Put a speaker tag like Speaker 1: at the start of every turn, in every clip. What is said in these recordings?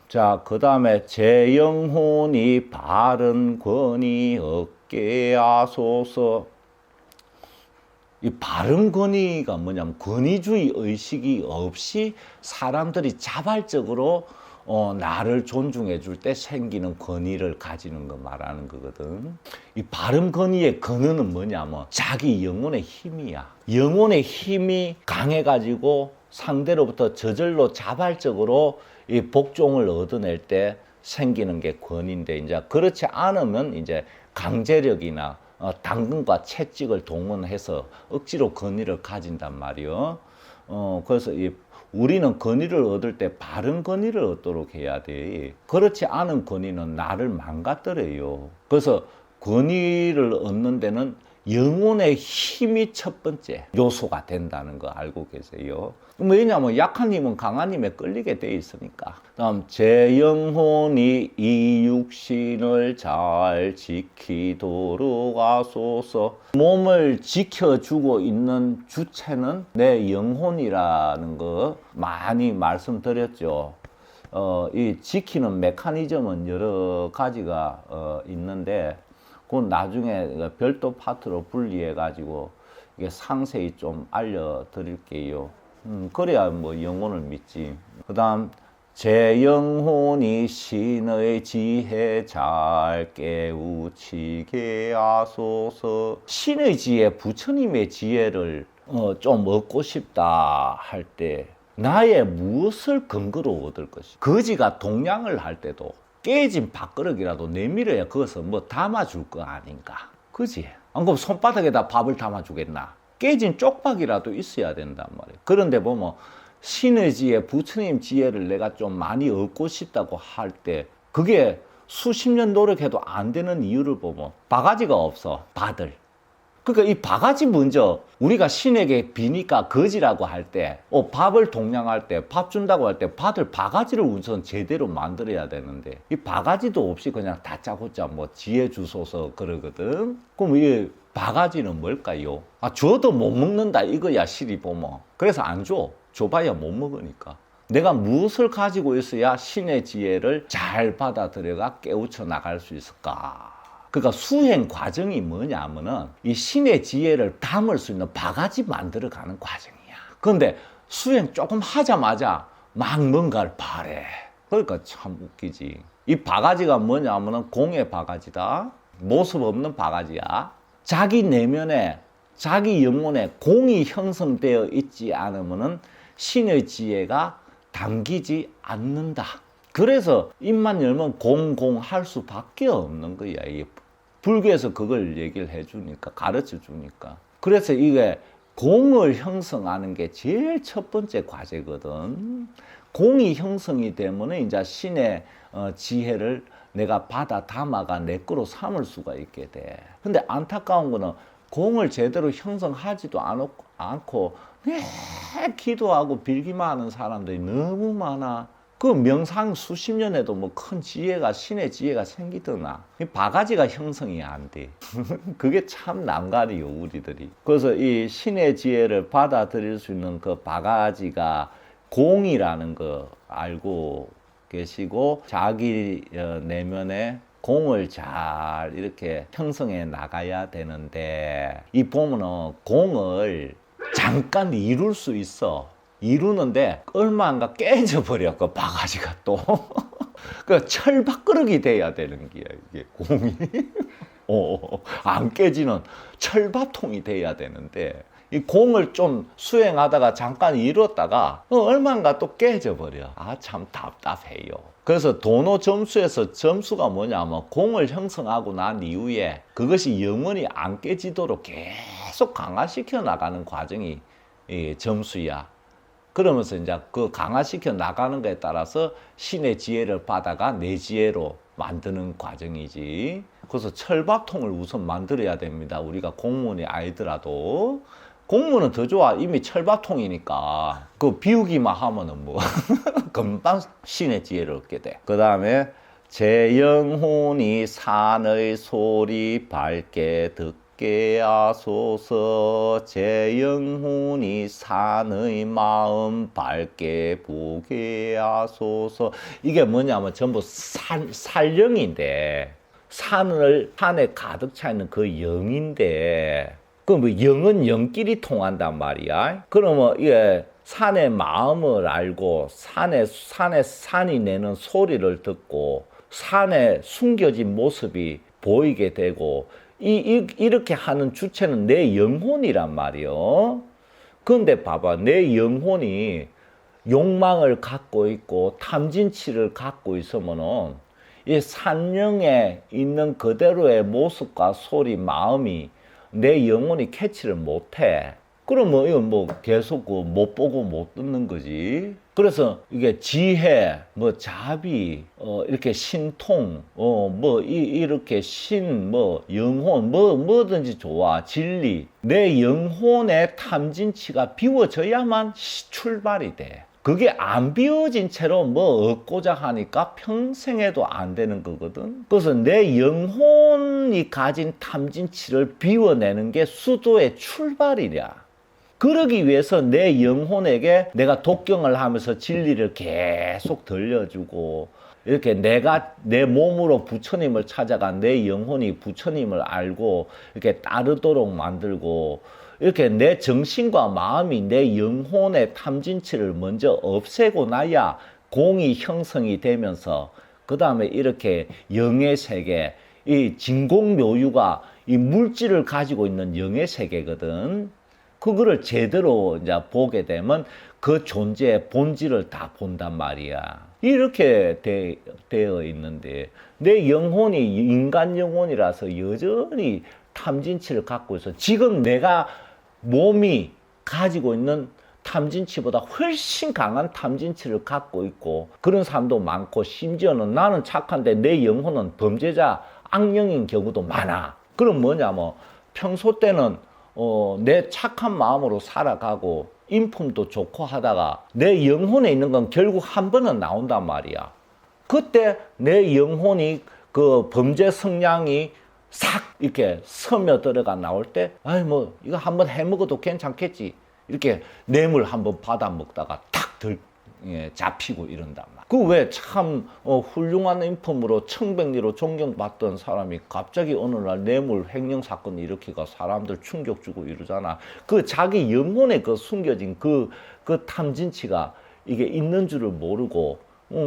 Speaker 1: 자, 그 다음에 제 영혼이 바른 권위 얻게 하소서. 이 바른 권위가 뭐냐면 권위주의 의식이 없이 사람들이 자발적으로 나를 존중해 줄 때 생기는 권위를 가지는 거 말하는 거거든. 이 바른 권위의 근원은 뭐냐면 자기 영혼의 힘이야. 영혼의 힘이 강해가지고 상대로부터 저절로 자발적으로 이 복종을 얻어낼 때 생기는 게 권위인데, 이제 그렇지 않으면 이제 강제력이나 당근과 채찍을 동원해서 억지로 권위를 가진단 말이요. 그래서 우리는 권위를 얻을 때 바른 권위를 얻도록 해야 돼. 그렇지 않은 권위는 나를 망가뜨려요. 그래서 권위를 얻는 데는 영혼의 힘이 첫 번째 요소가 된다는 거 알고 계세요? 왜냐하면 약한 힘은 강한 힘에 끌리게 돼 있으니까. 다음, 제 영혼이 이 육신을 잘 지키도록 하소서. 몸을 지켜주고 있는 주체는 내 영혼이라는 거 많이 말씀드렸죠. 이 지키는 메커니즘은 여러 가지가 있는데, 그건 나중에 별도 파트로 분리해 가지고 이게 상세히 좀 알려드릴게요. 그래야 뭐 영혼을 믿지. 그 다음, 제 영혼이 신의 지혜 잘 깨우치게 하소서. 신의 지혜, 부처님의 지혜를 좀 얻고 싶다 할 때 나의 무엇을 근거로 얻을 것이. 거지가 동냥을 할 때도 깨진 밥그릇이라도 내밀어야 그것을 뭐 담아줄 거 아닌가. 그지? 안 그러면 손바닥에다 밥을 담아주겠나. 깨진 쪽박이라도 있어야 된단 말이에요. 그런데 보면 신의 지혜, 부처님 지혜를 내가 좀 많이 얻고 싶다고 할 때 그게 수십 년 노력해도 안 되는 이유를 보면 바가지가 없어. 받을. 그러니까 이 바가지 먼저 우리가 신에게 비니까 거지라고 할 때, 밥을 동냥할 때, 밥 준다고 할 때 받을 바가지를 우선 제대로 만들어야 되는데, 이 바가지도 없이 그냥 다짜고짜 뭐 지혜 주소서 그러거든. 그럼 이 바가지는 뭘까요? 줘도 못 먹는다 이거야 실이 보면. 그래서 안 줘. 줘봐야 못 먹으니까. 내가 무엇을 가지고 있어야 신의 지혜를 잘 받아들여가 깨우쳐 나갈 수 있을까? 그러니까 수행 과정이 뭐냐면은 이 신의 지혜를 담을 수 있는 바가지 만들어가는 과정이야. 그런데 수행 조금 하자마자 막 뭔가를 바래. 그러니까 참 웃기지. 이 바가지가 뭐냐면은 공의 바가지다. 모습 없는 바가지야. 자기 내면에, 자기 영혼에 공이 형성되어 있지 않으면은 신의 지혜가 담기지 않는다. 그래서 입만 열면 공할 수밖에 없는 거야. 이게 불교에서 그걸 얘기를 해주니까, 가르쳐 주니까. 그래서 이게 공을 형성하는 게 제일 첫 번째 과제거든. 공이 형성이 되면 이제 신의 지혜를 내가 받아 담아가 내 거로 삼을 수가 있게 돼. 근데 안타까운 거는 공을 제대로 형성하지도 않고 매 기도하고 빌기만 하는 사람들이 너무 많아. 그 명상 수십 년 해도 뭐 큰 지혜가, 신의 지혜가 생기더나. 바가지가 형성이 안 돼. 그게 참 난관이요, 우리들이. 그래서 이 신의 지혜를 받아들일 수 있는 그 바가지가 공이라는 거 알고 계시고, 자기 내면에 공을 잘 이렇게 형성해 나가야 되는데, 이 보면은 공을 잠깐 이룰 수 있어. 이루는데 얼마 안 가 깨져버려. 그 바가지가 또. 그 철밥그릇이 돼야 되는 게야 이게 공이. 안 깨지는 철밥통이 돼야 되는데 이 공을 좀 수행하다가 잠깐 이뤘다가 얼마 안 가 또 깨져버려. 참 답답해요. 그래서 도노 점수에서 점수가 뭐냐면 공을 형성하고 난 이후에 그것이 영원히 안 깨지도록 계속 강화시켜 나가는 과정이 점수야. 그러면서 이제 그 강화시켜 나가는 것에 따라서 신의 지혜를 받아가 내 지혜로 만드는 과정이지. 그래서 철밥통을 우선 만들어야 됩니다. 우리가 공무원이 아니더라도. 공무원은 더 좋아. 이미 철밥통이니까. 그 비우기만 하면은 뭐 금방 신의 지혜를 얻게 돼. 그 다음에 제 영혼이 산의 소리 밝게 듣게 얻게 하소서. 제 영혼이 산의 마음 밝게 보게 하소서. 이게 뭐냐면 전부 살령인데, 산에 가득 차 있는 그 영인데, 그 뭐 영은 영끼리 통한단 말이야. 그러면 이게 산의 마음을 알고 산이 내는 소리를 듣고 산에 숨겨진 모습이 보이게 되고 이렇게 하는 주체는 내 영혼이란 말이요. 그런데 봐봐, 내 영혼이 욕망을 갖고 있고 탐진치를 갖고 있으면은 이 산령에 있는 그대로의 모습과 소리, 마음이 내 영혼이 캐치를 못해. 그러면 이건 뭐 계속 못 보고 못 듣는 거지. 그래서 이게 지혜, 뭐 자비, 이렇게 신통, 이렇게 영혼, 뭐든지 좋아. 진리. 내 영혼의 탐진치가 비워져야만 출발이 돼. 그게 안 비워진 채로 뭐 얻고자 하니까 평생에도 안 되는 거거든. 그래서 내 영혼이 가진 탐진치를 비워내는 게 수도의 출발이랴. 그러기 위해서 내 영혼에게 내가 독경을 하면서 진리를 계속 들려주고, 이렇게 내가 내 몸으로 부처님을 찾아가 내 영혼이 부처님을 알고 이렇게 따르도록 만들고, 이렇게 내 정신과 마음이 내 영혼의 탐진치를 먼저 없애고 나야 공이 형성이 되면서, 그 다음에 이렇게 영의 세계, 이 진공묘유가 이 물질을 가지고 있는 영의 세계거든. 그거를 제대로 이제 보게 되면 그 존재의 본질을 다 본단 말이야. 이렇게 되어 있는데, 내 영혼이 인간 영혼이라서 여전히 탐진치를 갖고 있어. 지금 내가 몸이 가지고 있는 탐진치보다 훨씬 강한 탐진치를 갖고 있고, 그런 사람도 많고, 심지어는 나는 착한데 내 영혼은 범죄자, 악령인 경우도 많아. 그럼 뭐냐면 평소 때는 내 착한 마음으로 살아가고 인품도 좋고 하다가 내 영혼에 있는 건 결국 한 번은 나온단 말이야. 그때 내 영혼이 그 범죄 성향이 싹 이렇게 스며들어가 나올 때, 아이 뭐 이거 한번 해먹어도 괜찮겠지, 이렇게 뇌물 한번 받아 먹다가 탁 잡히고 이런단 말이야. 그 왜 참 훌륭한 인품으로 청백리로 존경받던 사람이 갑자기 어느 날 뇌물 횡령 사건을 일으키가 사람들 충격 주고 이러잖아. 그 자기 영혼에 그 숨겨진 그 탐진치가 이게 있는 줄을 모르고,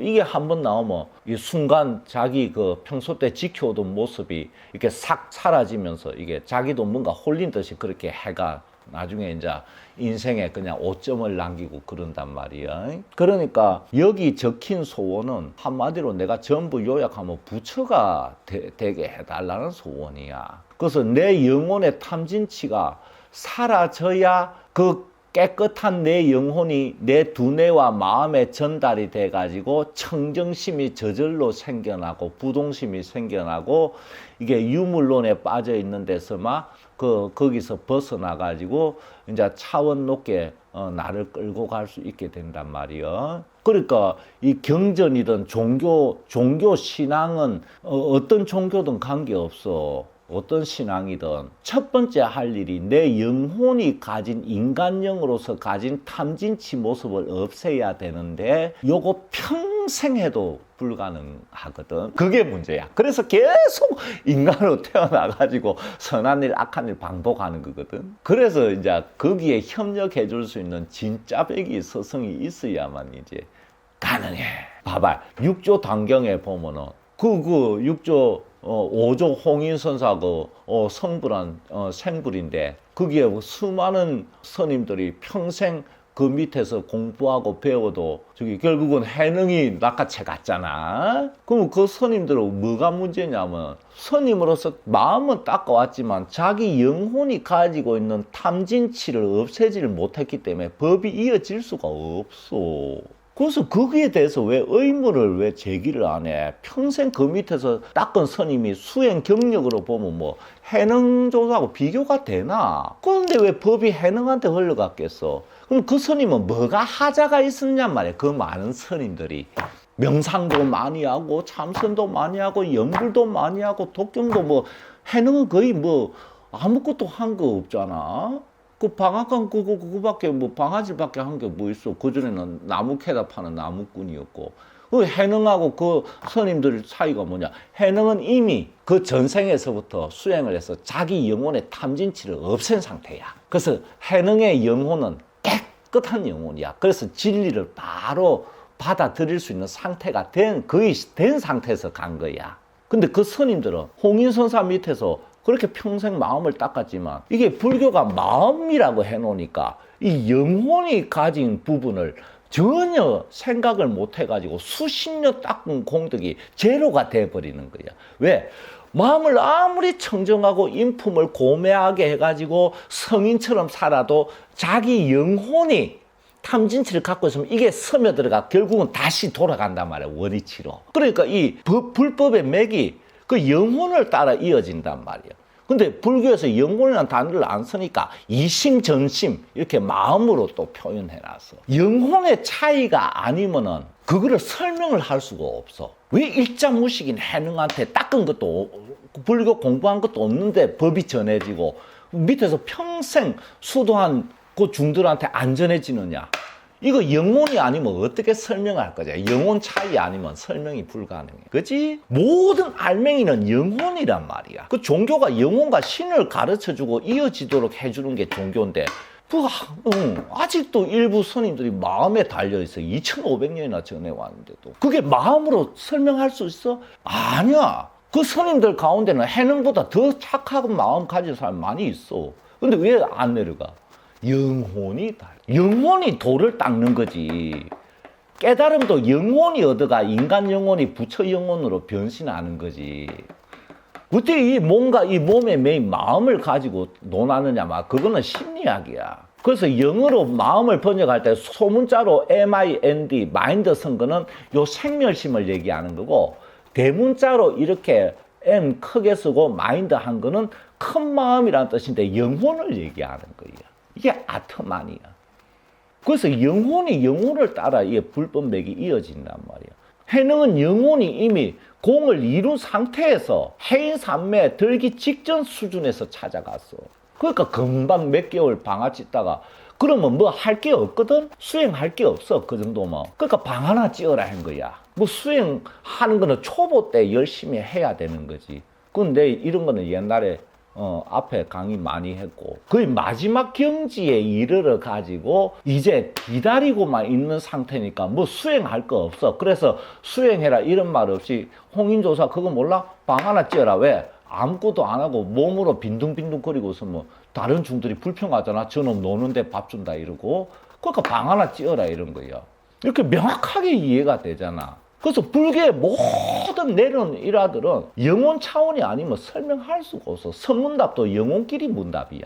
Speaker 1: 이게 한번 나오면 이 순간 자기 그 평소 때 지켜오던 모습이 이렇게 싹 사라지면서 이게 자기도 뭔가 홀린 듯이 그렇게 해가 나중에 이제 인생에 그냥 오점을 남기고 그런단 말이야. 그러니까 여기 적힌 소원은 한마디로 내가 전부 요약하면 부처가 되게 해달라는 소원이야. 그래서 내 영혼의 탐진치가 사라져야 그 깨끗한 내 영혼이 내 두뇌와 마음에 전달이 돼가지고 청정심이 저절로 생겨나고 부동심이 생겨나고, 이게 유물론에 빠져 있는 데서만 거기서 벗어나가지고 이제 차원 높게 나를 끌고 갈 수 있게 된단 말이야. 그러니까 이 경전이든 종교 신앙은 어떤 종교든 관계없어. 어떤 신앙이든 첫 번째 할 일이 내 영혼이 가진 인간형으로서 가진 탐진치 모습을 없애야 되는데, 요거 평생 해도 불가능하거든. 그게 문제야. 그래서 계속 인간으로 태어나가지고 선한 일 악한 일 반복하는 거거든. 그래서 이제 거기에 협력해 줄 수 있는 진짜배기 스승이 있어야만 이제 가능해. 봐봐, 육조 단경에 보면은 그 6조 5조 홍인선사 성불한 생불인데, 거기에 수많은 스님들이 평생 그 밑에서 공부하고 배워도 저기 결국은 해능이 낚아채 갔잖아. 그럼 그 스님들은 뭐가 문제냐면, 스님으로서 마음은 닦아왔지만 자기 영혼이 가지고 있는 탐진치를 없애지를 못했기 때문에 법이 이어질 수가 없어. 그래서 거기에 대해서 왜 의무를 왜 제기를 안 해? 평생 그 밑에서 닦은 스님이 수행 경력으로 보면 뭐 해능조사하고 비교가 되나? 그런데 왜 법이 해능한테 흘러갔겠어? 그럼 그 스님은 뭐가 하자가 있었냔 말이야. 그 많은 스님들이 명상도 많이 하고 참선도 많이 하고 연불도 많이 하고 독경도 뭐 해능은 거의 뭐 아무것도 한 거 없잖아. 그 방앗간 그거밖에 뭐 방아지밖에 한 게 뭐 있어. 그전에는 나무 캐다 파는 나무꾼이었고. 그 해능하고 그 스님들 사이가 뭐냐. 해능은 이미 그 전생에서부터 수행을 해서 자기 영혼의 탐진치를 없앤 상태야. 그래서 해능의 영혼은 깨끗한 영혼이야. 그래서 진리를 바로 받아들일 수 있는 상태가 거의 된 상태에서 간 거야. 근데 그 스님들은 홍인선사 밑에서 그렇게 평생 마음을 닦았지만 이게 불교가 마음이라고 해놓으니까 이 영혼이 가진 부분을 전혀 생각을 못 해가지고 수십 년 닦은 공덕이 제로가 돼버리는 거야. 왜? 마음을 아무리 청정하고 인품을 고매하게 해가지고 성인처럼 살아도 자기 영혼이 탐진치를 갖고 있으면 이게 스며들어가 결국은 다시 돌아간단 말이야. 원위치로. 그러니까 이 불법의 맥이 그 영혼을 따라 이어진단 말이야. 근데 불교에서 영혼이라는 단어를 안 쓰니까 이심 전심 이렇게 마음으로 또 표현해놨어. 영혼의 차이가 아니면은 그거를 설명을 할 수가 없어. 왜 일자무식인 해능한테 닦은 것도 불교 공부한 것도 없는데 법이 전해지고 밑에서 평생 수도한 그 중들한테 안 전해지느냐. 이거 영혼이 아니면 어떻게 설명할 거냐. 영혼 차이 아니면 설명이 불가능해. 그치? 모든 알맹이는 영혼이란 말이야. 그 종교가 영혼과 신을 가르쳐주고 이어지도록 해주는 게 종교인데 아직도 일부 스님들이 마음에 달려있어. 2500년이나 전해왔는데도 그게 마음으로 설명할 수 있어? 아니야. 그 스님들 가운데는 해능보다 더 착한 마음 가진 사람이 많이 있어. 근데 왜 안 내려가? 영혼이 달라. 영혼이 돌을 닦는 거지. 깨달음도 영혼이 얻어가 인간 영혼이 부처 영혼으로 변신하는 거지. 어떻게 이 몸의 메인 마음을 가지고 논하느냐, 그거는 심리학이야. 그래서 영어로 마음을 번역할 때 소문자로 MIND, 마인드 쓴 거는 요 생멸심을 얘기하는 거고, 대문자로 이렇게 M 크게 쓰고 마인드 한 거는 큰 마음이라는 뜻인데 영혼을 얘기하는 거야. 이게 아트만이야. 그래서 영혼이 영혼을 따라 이 불법맥이 이어진단 말이야. 해능은 영혼이 이미 공을 이룬 상태에서 해인산매 들기 직전 수준에서 찾아갔어. 그러니까 금방 몇 개월 방아 찢다가 그러면 뭐 할 게 없거든? 수행할 게 없어. 그 정도면. 그러니까 방 하나 찌어라 한 거야. 뭐 수행하는 거는 초보 때 열심히 해야 되는 거지. 근데 이런 거는 옛날에 앞에 강의 많이 했고 거의 마지막 경지에 이르러 가지고 이제 기다리고만 있는 상태니까 뭐 수행할 거 없어. 그래서 수행해라 이런 말 없이 홍인조사 그거 몰라? 방 하나 찌어라. 왜? 아무것도 안 하고 몸으로 빈둥빈둥거리고 있으면 다른 중들이 불평하잖아. 저놈 노는데 밥 준다 이러고. 그러니까 방 하나 찌어라 이런 거야. 이렇게 명확하게 이해가 되잖아. 그래서 불교의 모든 내려온 일화들은 영혼 차원이 아니면 설명할 수가 없어. 선문답도 영혼끼리 문답이야.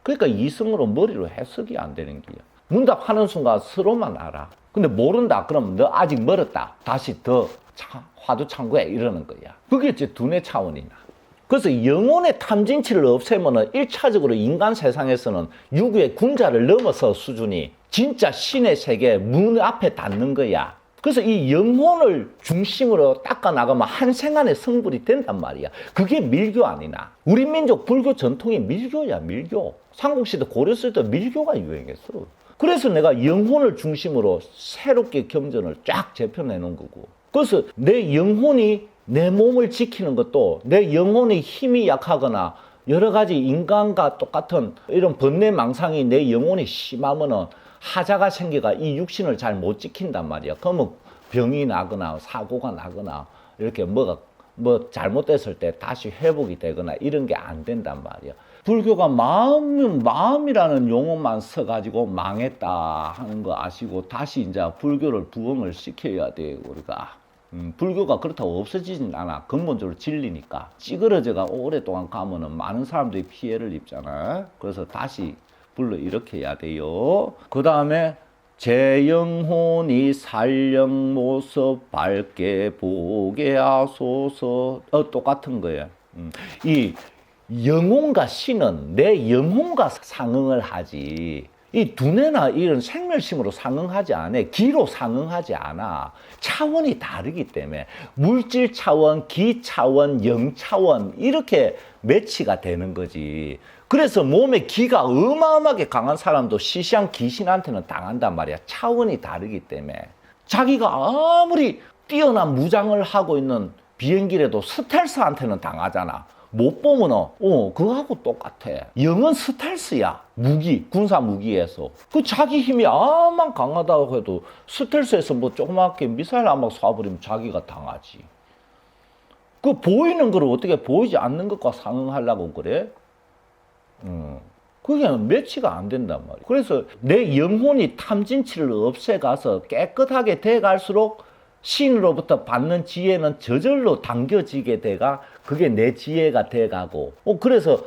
Speaker 1: 그러니까 이성으로 머리로 해석이 안 되는 거야. 문답하는 순간 서로만 알아. 근데 모른다 그러면 너 아직 멀었다. 다시 더 화두 참고해 이러는 거야. 그게 이제 두뇌 차원이나. 그래서 영혼의 탐진치를 없애면은 1차적으로 인간 세상에서는 유구의 군자를 넘어서 수준이 진짜 신의 세계 문 앞에 닿는 거야. 그래서 이 영혼을 중심으로 닦아 나가면 한 생안의 성불이 된단 말이야. 그게 밀교 아니나. 우리 민족 불교 전통이 밀교야, 밀교. 삼국시대 고려시대도 밀교가 유행했어. 그래서 내가 영혼을 중심으로 새롭게 경전을 쫙 재편해 놓은 거고. 그래서 내 영혼이 내 몸을 지키는 것도 내 영혼의 힘이 약하거나 여러 가지 인간과 똑같은 이런 번뇌망상이 내 영혼이 심하면은 하자가 생겨가 이 육신을 잘 못 지킨단 말이야. 그러면 병이 나거나 사고가 나거나 이렇게 뭐 잘못됐을 때 다시 회복이 되거나 이런 게 안 된단 말이야. 불교가 마음이라는 용어만 써가지고 망했다 하는 거 아시고 다시 이제 불교를 부흥을 시켜야 돼 우리가. 불교가 그렇다고 없어지진 않아. 근본적으로 진리니까. 찌그러져가 오랫동안 가면은 많은 사람들이 피해를 입잖아. 그래서 다시 불러 일으켜야 돼요. 그 다음에 제 영혼이 살령 모습 밝게 보게 하소서. 똑같은 거예요. 이 영혼과 신은 내 영혼과 상응을 하지 이 두뇌나 이런 생멸심으로 상응하지 않아. 기로 상응하지 않아. 차원이 다르기 때문에 물질 차원, 기 차원, 영 차원 이렇게 매치가 되는 거지. 그래서 몸에 기가 어마어마하게 강한 사람도 시시한 귀신한테는 당한단 말이야. 차원이 다르기 때문에. 자기가 아무리 뛰어난 무장을 하고 있는 비행기라도 스텔스한테는 당하잖아. 못 보면 그거하고 똑같아. 영은 스텔스야. 무기, 군사 무기에서. 그 자기 힘이 아만 강하다고 해도 스텔스에서 뭐 조그맣게 미사일 한 방 쏴버리면 자기가 당하지. 그 보이는 걸 어떻게 보이지 않는 것과 상응하려고 그래? 그게 매치가 안 된단 말이야. 그래서 내 영혼이 탐진치를 없애가서 깨끗하게 돼갈수록 신으로부터 받는 지혜는 저절로 당겨지게 돼가 그게 내 지혜가 돼가고 그래서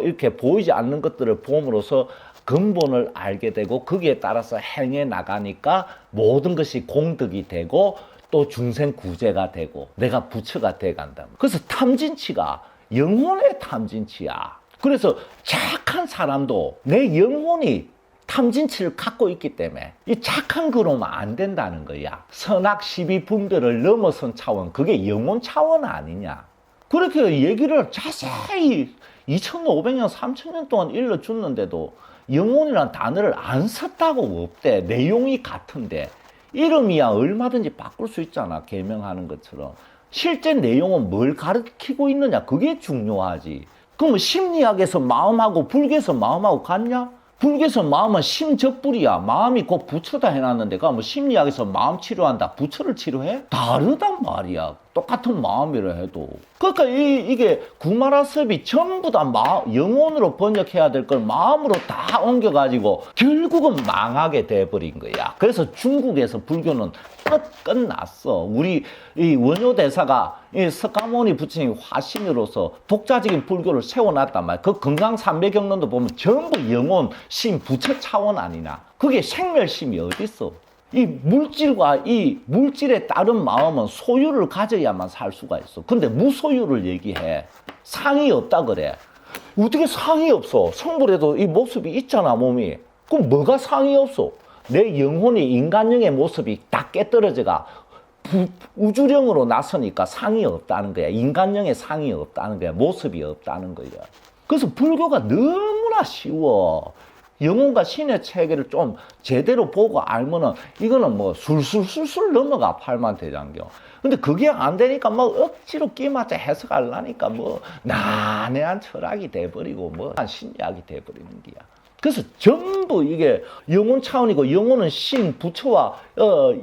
Speaker 1: 이렇게 보이지 않는 것들을 봄으로써 근본을 알게 되고 거기에 따라서 행해 나가니까 모든 것이 공덕이 되고 또 중생 구제가 되고 내가 부처가 돼간다. 그래서 탐진치가 영혼의 탐진치야. 그래서 착한 사람도 내 영혼이 탐진치를 갖고 있기 때문에 이 착한 그로면 안 된다는 거야. 선악 시비 분별을 넘어선 차원, 그게 영혼 차원 아니냐. 그렇게 얘기를 자세히 2500년, 3000년 동안 일러줬는데도 영혼이란 단어를 안 썼다고 없대. 내용이 같은데 이름이야 얼마든지 바꿀 수 있잖아. 개명하는 것처럼. 실제 내용은 뭘 가르치고 있느냐, 그게 중요하지. 그럼 심리학에서 마음하고 불교에서 마음하고 같냐? 불교에서 마음은 심적불이야. 마음이 곧 부처다 해놨는데 뭐 심리학에서 마음 치료한다, 부처를 치료해? 다르단 말이야. 똑같은 마음이라 해도. 그러니까 이게 구마라섭이 전부 다 영혼으로 번역해야 될 걸 마음으로 다 옮겨가지고 결국은 망하게 돼버린 거야. 그래서 중국에서 불교는 끝났어. 우리 이 원효대사가 이 석가모니 부처님 화신으로서 독자적인 불교를 세워놨단 말이야. 그 금강산배경론도 보면 전부 영혼, 심, 부처 차원 아니냐. 그게 생멸심이 어딨어. 이 물질과 이 물질에 따른 마음은 소유를 가져야만 살 수가 있어. 근데 무소유를 얘기해. 상이 없다 그래. 어떻게 상이 없어? 성불에도 이 모습이 있잖아, 몸이. 그럼 뭐가 상이 없어? 내 영혼이 인간형의 모습이 다 깨떨어져가 우주령으로 나서니까 상이 없다는 거야. 인간형의 상이 없다는 거야. 모습이 없다는 거야. 그래서 불교가 너무나 쉬워. 영혼과 신의 체계를 좀 제대로 보고 알면은 이거는 뭐 술술술술 넘어가. 팔만대장경. 근데 그게 안 되니까 뭐 억지로 끼맞춰 해석하려니까 뭐 난해한 철학이 돼버리고 뭐 신약이 돼버리는 거야. 그래서 전부 이게 영혼 차원이고 영혼은 신, 부처와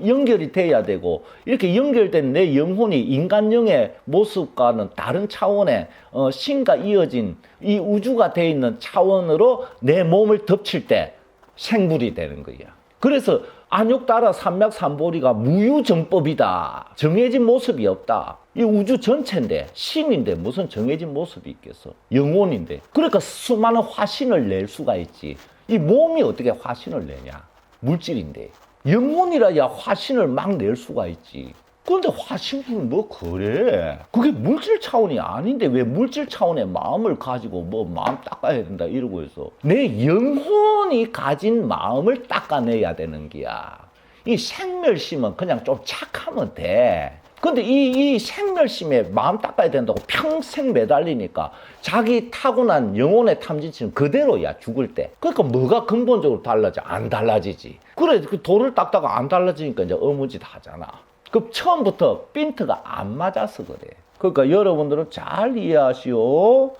Speaker 1: 연결이 돼야 되고 이렇게 연결된 내 영혼이 인간형의 모습과는 다른 차원의 신과 이어진 이 우주가 돼 있는 차원으로 내 몸을 덮칠 때 생불이 되는 거야. 그래서 안욕따라 삼맥삼보리가 무유정법이다. 정해진 모습이 없다. 이 우주 전체인데 신인데 무슨 정해진 모습이 있겠어. 영혼인데. 그러니까 수많은 화신을 낼 수가 있지. 이 몸이 어떻게 화신을 내냐. 물질인데. 영혼이라야 화신을 막 낼 수가 있지. 그런데 화신은 뭐 그래. 그게 물질 차원이 아닌데 왜 물질 차원의 마음을 가지고 뭐 마음 닦아야 된다 이러고 있어. 내 영혼이 가진 마음을 닦아내야 되는 거야. 이 생멸심은 그냥 좀 착하면 돼. 근데 이 생멸심에 마음 닦아야 된다고 평생 매달리니까 자기 타고난 영혼의 탐진치는 그대로야, 죽을 때. 그러니까 뭐가 근본적으로 달라져? 안 달라지지. 그래, 그 돌을 닦다가 안 달라지니까 이제 어무짓 하잖아. 그 처음부터 핀트가 안 맞아서 그래. 그러니까 여러분들은 잘 이해하시오.